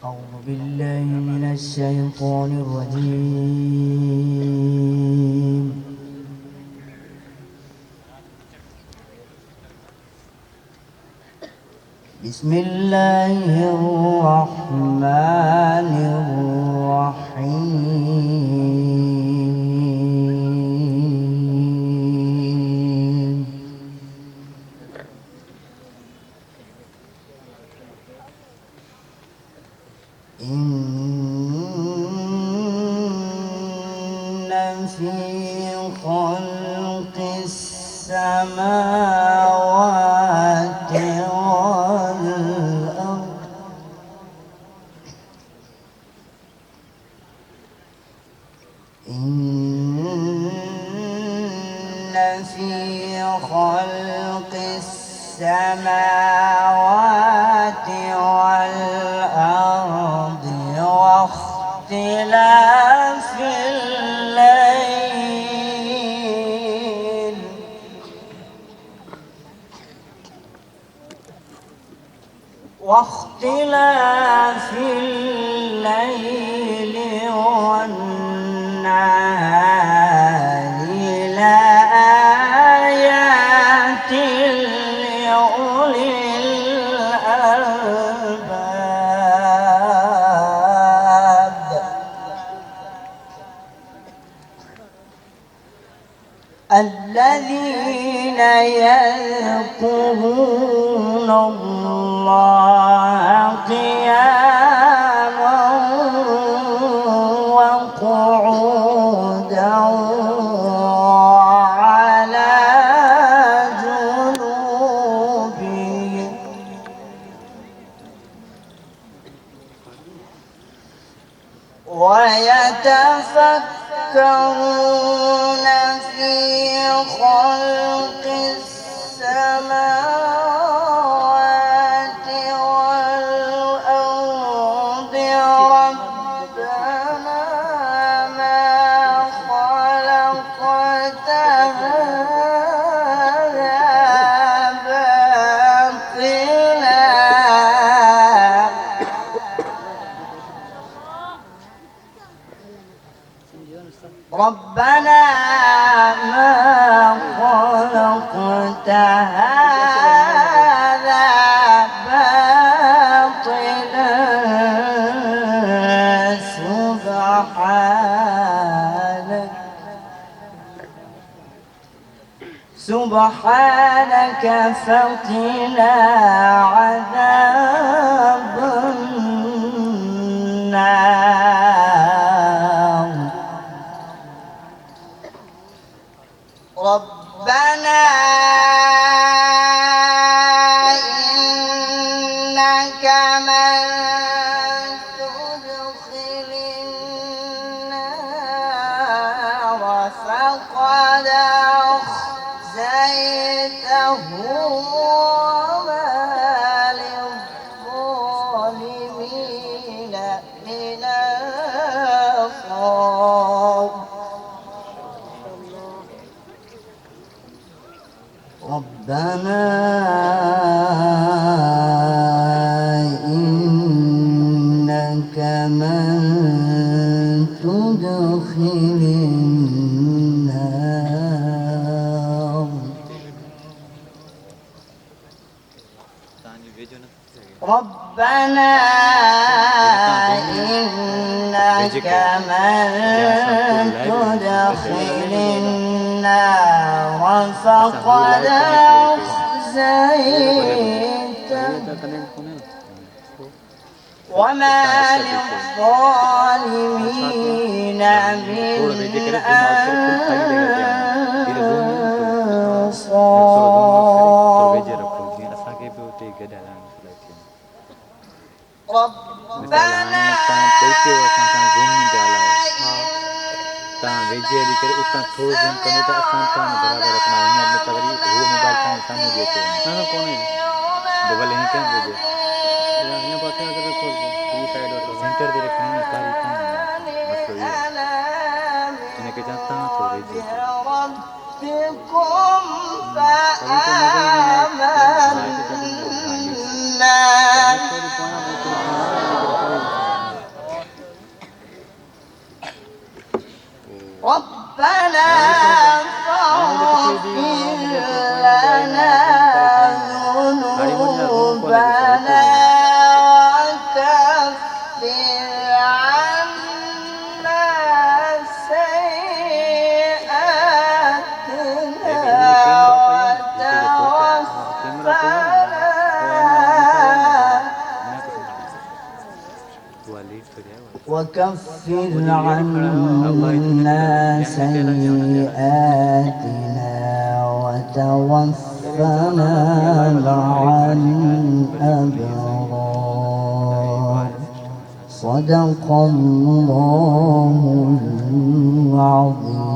أعوذ بالله من الشيطان الرجيم. بسم الله الرحمن الرحيم. إن في خلق السماوات والأرض واختلاف الليل والنهار لآيات لأولي الألباب. الذين يذكرون الله قياما وقعودا وعلى جنوبهم ويتفكرون في خلق السماوات والأرض ربنا ما خلقت هذا باطلا ربنا ما خلقت هذا باطلا سبحانك فقنا عذاب النار. ربنا إنك من تدخل النار فقد أخزيته وما للظالمين من أنصار. ربنا إنك من تدخل النار ربنا إنك من تدخل النار فقد أخزيته وما للظالمين من أنصار. ربنا वेजे अली करे उतना थोड़ा जूम करने तो आसान था ना बराबर अपना हमें अपने तगड़ी वो मोबाइल फोन सामने देते हैं ना ना कौन है डबल नहीं क्या भेजे इन्हें पता है अगर खोल दो ये साइड और सेंटर दे रखने में कारी था बस ये इन्हें के जानता हूं तो भेजे रब्बिकुम وكفر عنا سيئاتنا وتوفنا مع الأبرار صدق الله العظيم.